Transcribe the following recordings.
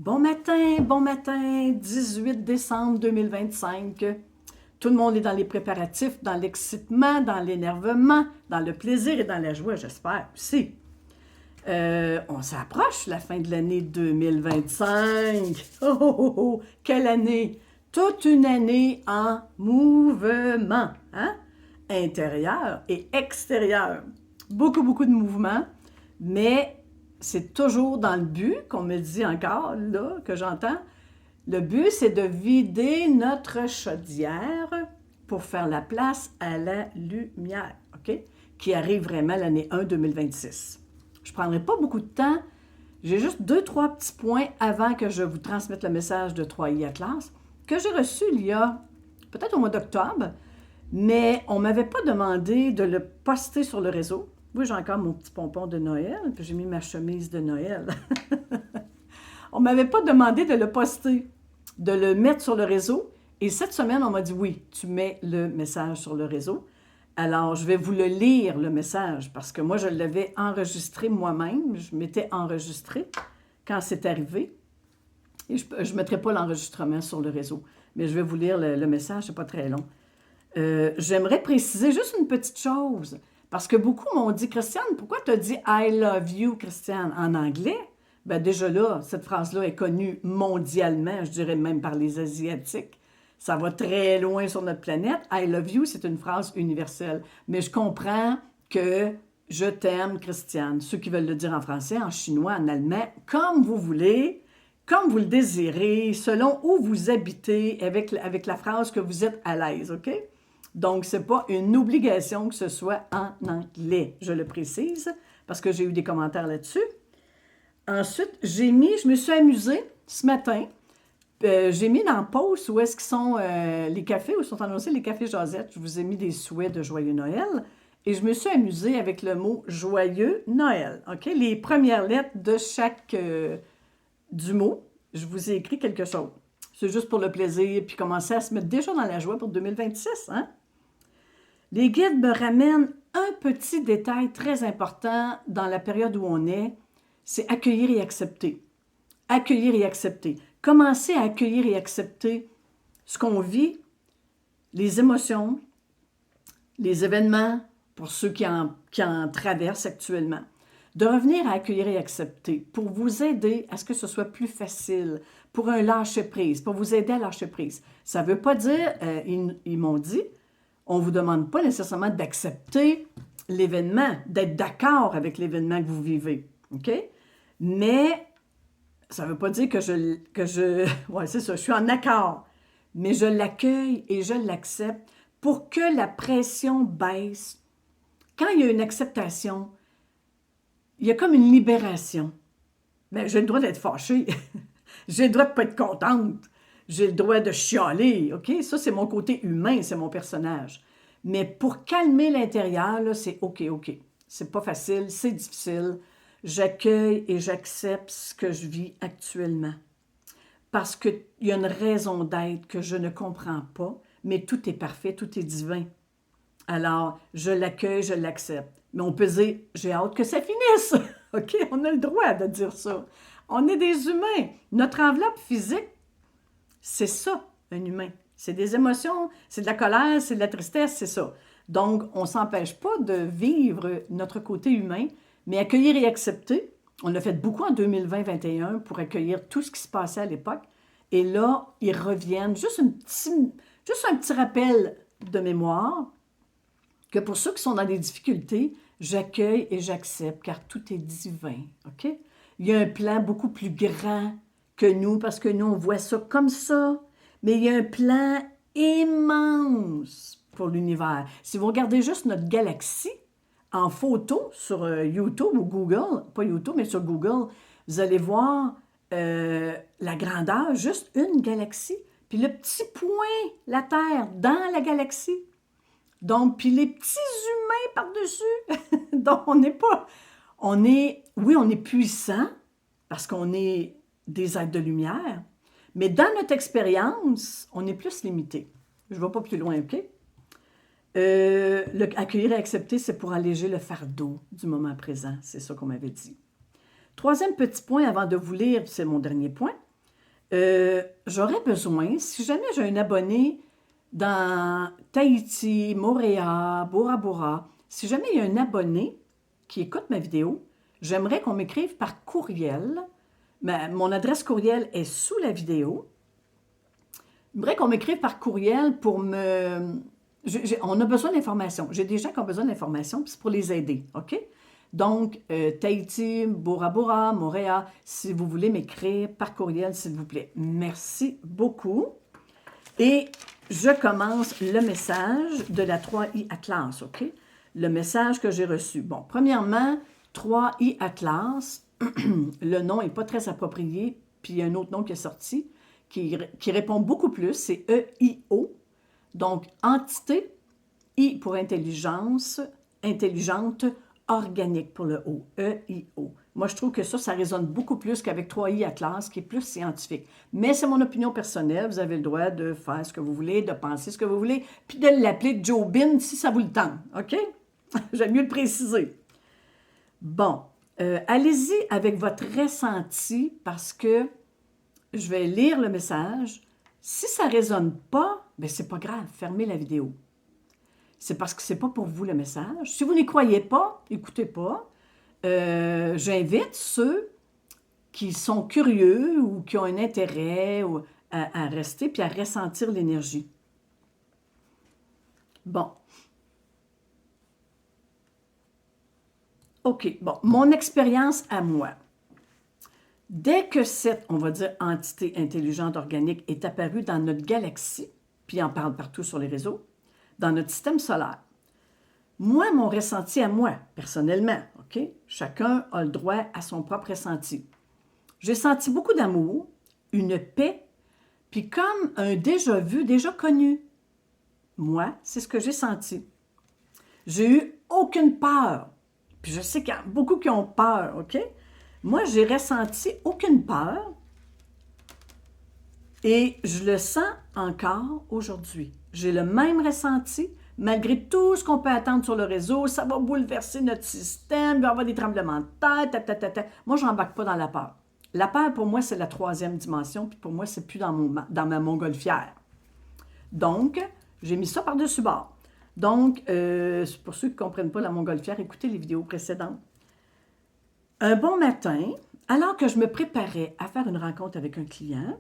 Bon matin, 18 décembre 2025. Tout le monde est dans les préparatifs, dans l'excitement, dans l'énervement, dans le plaisir et dans la joie, j'espère aussi. On s'approche la fin de l'année 2025. Oh, oh, oh, oh, quelle année! Toute une année en mouvement, hein? Intérieur et extérieur. Beaucoup de mouvements, mais c'est toujours dans le but, qu'on me dit encore, là, que j'entends. Le but, c'est de vider notre chaudière pour faire la place à la lumière, OK? Qui arrive vraiment l'année 1 2026. Je ne prendrai pas beaucoup de temps. J'ai juste 2-3 petits points avant que je vous transmette le message de 3i Atlas que j'ai reçu il y a peut-être au mois d'octobre, mais on ne m'avait pas demandé de le poster sur le réseau. Oui, j'ai encore mon petit pompon de Noël, puis j'ai mis ma chemise de Noël. On ne m'avait pas demandé de le poster, de le mettre sur le réseau. Et cette semaine, on m'a dit, oui, tu mets le message sur le réseau. Alors, je vais vous le lire, le message, parce que moi, je l'avais enregistré moi-même. Je m'étais enregistré quand c'est arrivé. Et je ne mettrai pas l'enregistrement sur le réseau, mais je vais vous lire le message, c'est pas très long. J'aimerais préciser juste une petite chose, parce que beaucoup m'ont dit, Christiane, pourquoi tu as dit « I love you », Christiane, en anglais? Ben déjà là, cette phrase-là est connue mondialement, je dirais même par les Asiatiques. Ça va très loin sur notre planète. « I love you », c'est une phrase universelle. Mais je comprends que « je t'aime, Christiane », ceux qui veulent le dire en français, en chinois, en allemand, comme vous voulez, comme vous le désirez, selon où vous habitez, avec la phrase que vous êtes à l'aise, OK? Donc, ce n'est pas une obligation que ce soit en anglais, je le précise, parce que j'ai eu des commentaires là-dessus. Ensuite, je me suis amusée ce matin. J'ai mis dans le post où est-ce qu'ils sont les cafés, où sont annoncés les cafés Josette. Je vous ai mis des souhaits de Joyeux Noël. Et je me suis amusée avec le mot Joyeux Noël. OK? Les premières lettres de chaque du mot, je vous ai écrit quelque chose. C'est juste pour le plaisir, puis commencer à se mettre déjà dans la joie pour 2026, hein? Les guides me ramènent un petit détail très important dans la période où on est, c'est accueillir et accepter. Accueillir et accepter. Commencer à accueillir et accepter ce qu'on vit, les émotions, les événements, pour ceux qui en traversent actuellement. De revenir à accueillir et accepter pour vous aider à ce que ce soit plus facile, pour un lâcher-prise, pour vous aider à lâcher prise. Ça ne veut pas dire, ils m'ont dit, on ne vous demande pas nécessairement d'accepter l'événement, d'être d'accord avec l'événement que vous vivez. OK? Mais ça ne veut pas dire ouais, c'est ça, je suis en accord. Mais je l'accueille et je l'accepte pour que la pression baisse. Quand il y a une acceptation, il y a comme une libération. Mais j'ai le droit d'être fâchée. J'ai le droit de ne pas être contente. J'ai le droit de chialer, OK? Ça, c'est mon côté humain, c'est mon personnage. Mais pour calmer l'intérieur, là, c'est OK. C'est pas facile, c'est difficile. J'accueille et j'accepte ce que je vis actuellement. Parce qu'il y a une raison d'être que je ne comprends pas, mais tout est parfait, tout est divin. Alors, je l'accueille, je l'accepte. Mais on peut dire, j'ai hâte que ça finisse. OK? On a le droit de dire ça. On est des humains. Notre enveloppe physique, c'est ça, un humain. C'est des émotions, c'est de la colère, c'est de la tristesse, c'est ça. Donc, on ne s'empêche pas de vivre notre côté humain, mais accueillir et accepter. On l'a fait beaucoup en 2020-2021 pour accueillir tout ce qui se passait à l'époque. Et là, ils reviennent. Juste un petit rappel de mémoire que pour ceux qui sont dans des difficultés, j'accueille et j'accepte car tout est divin. OK? Il y a un plan beaucoup plus grand que nous parce que nous, on voit ça comme ça. Mais il y a un plan immense pour l'univers. Si vous regardez juste notre galaxie en photo sur YouTube ou Google, pas YouTube, mais sur Google, vous allez voir la grandeur, juste une galaxie, puis le petit point, la Terre, dans la galaxie. Donc, puis les petits humains par-dessus. Donc, oui, on est puissant parce qu'on est des êtres de lumière, mais dans notre expérience, on est plus limité. Je ne vais pas plus loin, OK? Accueillir et accepter, c'est pour alléger le fardeau du moment présent. C'est ça qu'on m'avait dit. Troisième petit point avant de vous lire, c'est mon dernier point. J'aurais besoin, si jamais j'ai un abonné dans Tahiti, Moorea, Bora Bora, si jamais il y a un abonné qui écoute ma vidéo, j'aimerais qu'on m'écrive par courriel. Mon adresse courriel est sous la vidéo. J'aimerais qu'on m'écrive par courriel pour me... on a besoin d'informations. J'ai des gens qui ont besoin d'informations, puis c'est pour les aider, OK? Donc, Tahiti, Bora Bora, Moorea, si vous voulez m'écrire par courriel, s'il vous plaît. Merci beaucoup. Et je commence le message de la 3i Atlas, OK? Le message que j'ai reçu. Bon, premièrement, 3i Atlas, le nom n'est pas très approprié, puis il y a un autre nom qui est sorti, qui répond beaucoup plus, c'est EIO. Donc, entité, I pour intelligence, intelligente, organique pour le O, EIO. Moi, je trouve que ça résonne beaucoup plus qu'avec 3i Atlas, qui est plus scientifique. Mais c'est mon opinion personnelle, vous avez le droit de faire ce que vous voulez, de penser ce que vous voulez, puis de l'appeler Jobin si ça vous le tente, OK? J'aime mieux le préciser. Bon, allez-y avec votre ressenti, parce que je vais lire le message. Si ça ne résonne pas, bien, c'est pas grave, fermez la vidéo. C'est parce que ce n'est pas pour vous le message. Si vous n'y croyez pas, écoutez pas. J'invite ceux qui sont curieux ou qui ont un intérêt à rester puis à ressentir l'énergie. Bon. OK, bon, mon expérience à moi. Dès que cette, on va dire, entité intelligente organique est apparue dans notre galaxie, puis on parle partout sur les réseaux, dans notre système solaire, moi, mon ressenti à moi, personnellement, OK? Chacun a le droit à son propre ressenti. J'ai senti beaucoup d'amour, une paix, puis comme un déjà vu, déjà connu. Moi, c'est ce que j'ai senti. J'ai eu aucune peur. Puis je sais qu'il y a beaucoup qui ont peur, OK? Moi, j'ai ressenti aucune peur et je le sens encore aujourd'hui. J'ai le même ressenti, malgré tout ce qu'on peut attendre sur le réseau. Ça va bouleverser notre système, il va y avoir des tremblements de terre, Moi, je n'embarque pas dans la peur. La peur, pour moi, c'est la 3e dimension, puis pour moi, c'est plus dans ma montgolfière. Donc, j'ai mis ça par-dessus bord. Donc, pour ceux qui ne comprennent pas la montgolfière, écoutez les vidéos précédentes. Un bon matin, alors que je me préparais à faire une rencontre avec un client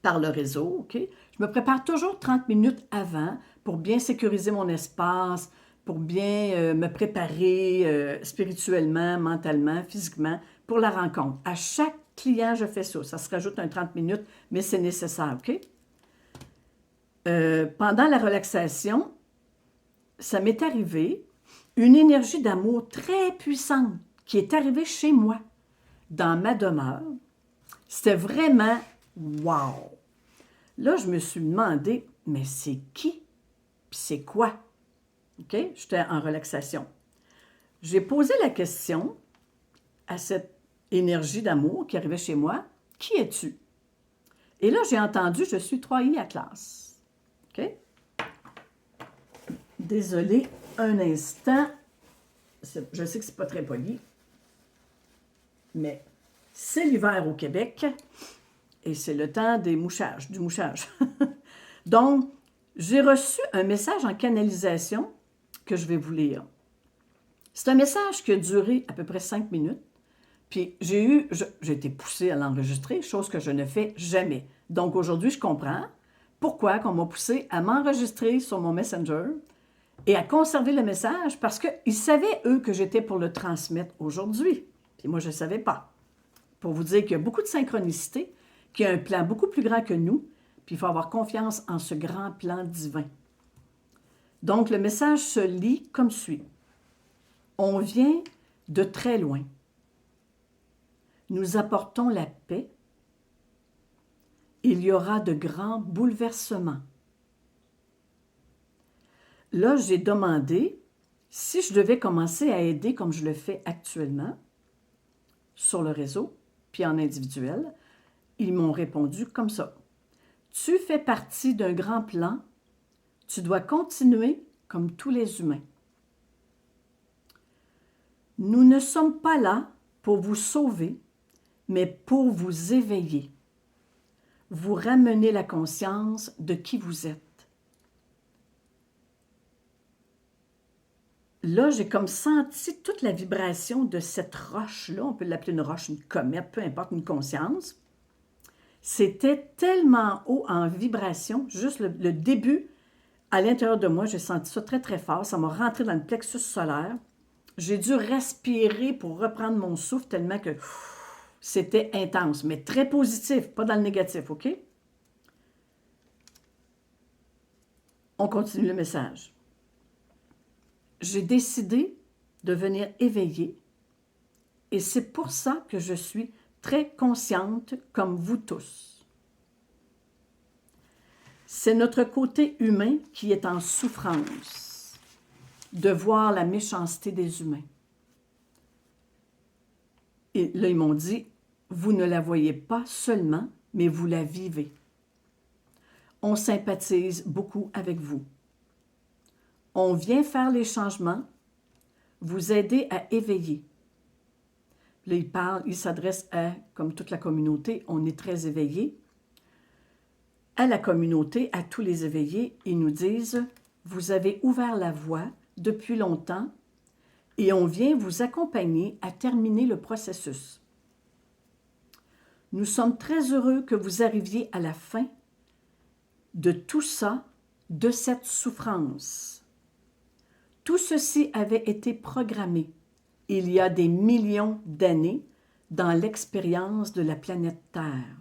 par le réseau, OK? Je me prépare toujours 30 minutes avant pour bien sécuriser mon espace, pour bien me préparer spirituellement, mentalement, physiquement pour la rencontre. À chaque client, je fais ça. Ça se rajoute un 30 minutes, mais c'est nécessaire, OK? Pendant la relaxation, ça m'est arrivé une énergie d'amour très puissante qui est arrivée chez moi, dans ma demeure. C'était vraiment wow! Là, je me suis demandé, mais c'est qui? Puis c'est quoi? OK? J'étais en relaxation. J'ai posé la question à cette énergie d'amour qui arrivait chez moi, qui es-tu? Et là, j'ai entendu, je suis 3i Atlas. OK? Désolée, un instant. Je sais que c'est pas très poli, mais c'est l'hiver au Québec et c'est le temps du mouchage. Donc, j'ai reçu un message en canalisation que je vais vous lire. C'est un message qui a duré à peu près 5 minutes. Puis j'ai été poussée à l'enregistrer, chose que je ne fais jamais. Donc aujourd'hui, je comprends pourquoi on m'a poussée à m'enregistrer sur mon Messenger et à conserver le message parce qu'ils savaient, eux, que j'étais pour le transmettre aujourd'hui. Puis moi, je ne savais pas. Pour vous dire qu'il y a beaucoup de synchronicité, qu'il y a un plan beaucoup plus grand que nous, puis il faut avoir confiance en ce grand plan divin. Donc, le message se lit comme suit. On vient de très loin. Nous apportons la paix. Il y aura de grands bouleversements. Là, j'ai demandé si je devais commencer à aider comme je le fais actuellement sur le réseau, puis en individuel. Ils m'ont répondu comme ça. Tu fais partie d'un grand plan. Tu dois continuer comme tous les humains. Nous ne sommes pas là pour vous sauver, mais pour vous éveiller. vous ramenez la conscience de qui vous êtes. Là, j'ai comme senti toute la vibration de cette roche-là, on peut l'appeler une roche, une comète, peu importe, une conscience. C'était tellement haut en vibration, juste le début, à l'intérieur de moi, j'ai senti ça très, très fort. Ça m'a rentré dans le plexus solaire. J'ai dû respirer pour reprendre mon souffle tellement que c'était intense, mais très positif, pas dans le négatif, OK? On continue le message. J'ai décidé de venir éveiller et c'est pour ça que je suis très consciente comme vous tous. C'est notre côté humain qui est en souffrance de voir la méchanceté des humains. Et là, ils m'ont dit, vous ne la voyez pas seulement, mais vous la vivez. On sympathise beaucoup avec vous. On vient faire les changements, vous aider à éveiller. Là, il s'adresse à, comme toute la communauté, on est très éveillés. À la communauté, à tous les éveillés, ils nous disent, vous avez ouvert la voie depuis longtemps et on vient vous accompagner à terminer le processus. Nous sommes très heureux que vous arriviez à la fin de tout ça, de cette souffrance. Tout ceci avait été programmé il y a des millions d'années dans l'expérience de la planète Terre.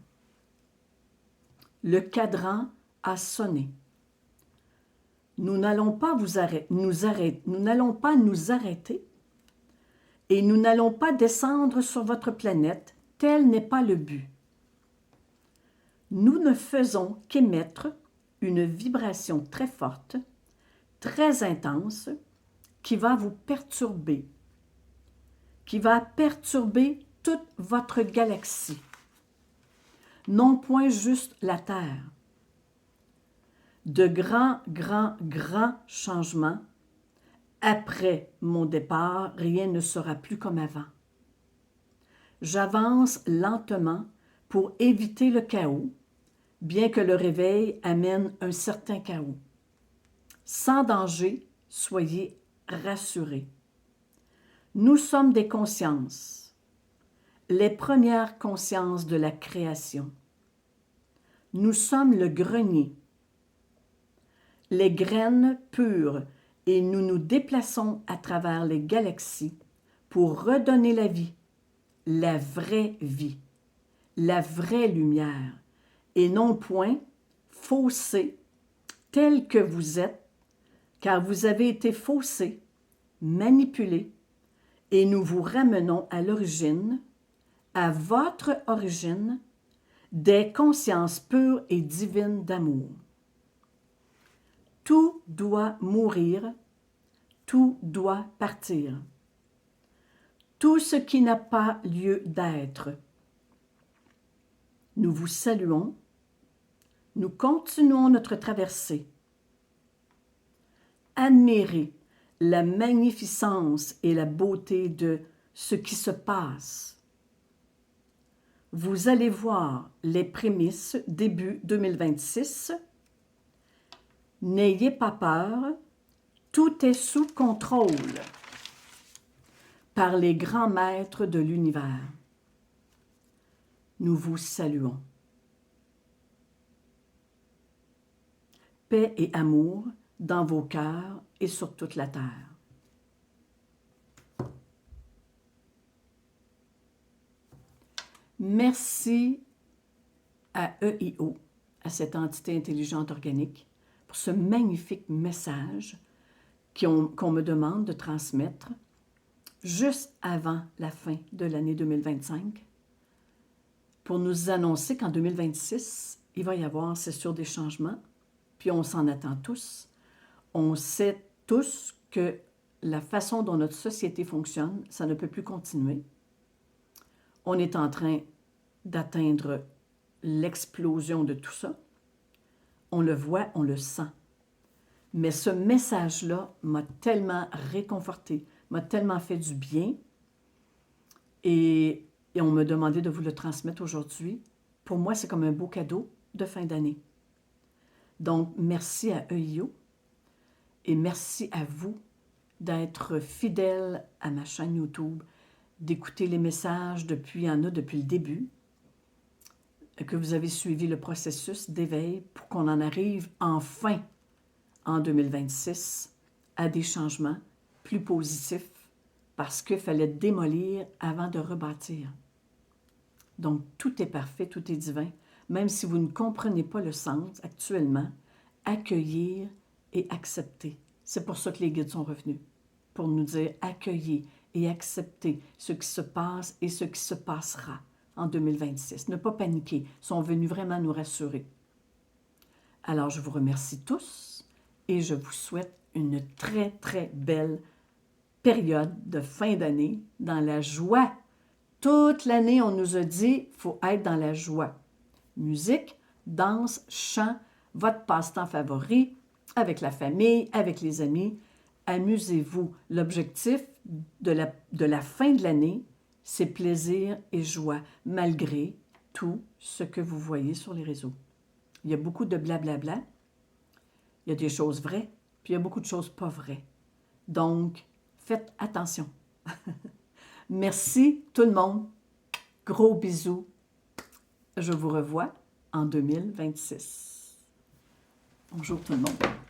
Le cadran a sonné. Nous n'allons pas nous arrêter et nous n'allons pas descendre sur votre planète, tel n'est pas le but. Nous ne faisons qu'émettre une vibration très forte, très intense, qui va vous perturber, qui va perturber toute votre galaxie. Non point juste la Terre. De grands changements. Après mon départ, rien ne sera plus comme avant. J'avance lentement pour éviter le chaos, bien que le réveil amène un certain chaos. Sans danger, soyez rassurés. Nous sommes des consciences, les premières consciences de la création. Nous sommes le grenier, les graines pures, et nous nous déplaçons à travers les galaxies pour redonner la vraie vie, la vraie lumière, et non point faussée telle que vous êtes, car vous avez été faussés, manipulés, et nous vous ramenons à l'origine, à votre origine, des consciences pures et divines d'amour. Tout doit mourir, tout doit partir. Tout ce qui n'a pas lieu d'être. Nous vous saluons, nous continuons notre traversée. Admirez la magnificence et la beauté de ce qui se passe. Vous allez voir les prémices début 2026. N'ayez pas peur, tout est sous contrôle par les grands maîtres de l'univers. Nous vous saluons. Paix et amour dans vos cœurs et sur toute la terre. Merci à EIO, à cette entité intelligente organique, pour ce magnifique message qu'on me demande de transmettre juste avant la fin de l'année 2025 pour nous annoncer qu'en 2026, il va y avoir, c'est sûr, des changements, puis on s'en attend tous. On sait tous que la façon dont notre société fonctionne, ça ne peut plus continuer. On est en train d'atteindre l'explosion de tout ça. On le voit, on le sent. Mais ce message-là m'a tellement réconforté, m'a tellement fait du bien. Et on m'a demandé de vous le transmettre aujourd'hui. Pour moi, c'est comme un beau cadeau de fin d'année. Donc, merci à EIO et merci à vous d'être fidèles à ma chaîne YouTube, d'écouter les messages depuis le début, que vous avez suivi le processus d'éveil pour qu'on en arrive enfin en 2026 à des changements plus positifs parce qu'il fallait démolir avant de rebâtir. Donc, tout est parfait, tout est divin. Même si vous ne comprenez pas le sens actuellement, accueillir et accepter. C'est pour ça que les guides sont revenus, pour nous dire accueillir et accepter ce qui se passe et ce qui se passera en 2026. Ne pas paniquer, ils sont venus vraiment nous rassurer. Alors, je vous remercie tous et je vous souhaite une très, très belle période de fin d'année dans la joie. Toute l'année, on nous a dit qu'il faut être dans la joie. Musique, danse, chant, votre passe-temps favori, avec la famille, avec les amis. Amusez-vous. L'objectif de la fin de l'année, c'est plaisir et joie, malgré tout ce que vous voyez sur les réseaux. Il y a beaucoup de blablabla. Il y a des choses vraies, puis il y a beaucoup de choses pas vraies. Donc, faites attention. Merci tout le monde. Gros bisous. Je vous revois en 2026. Bonjour tout le monde.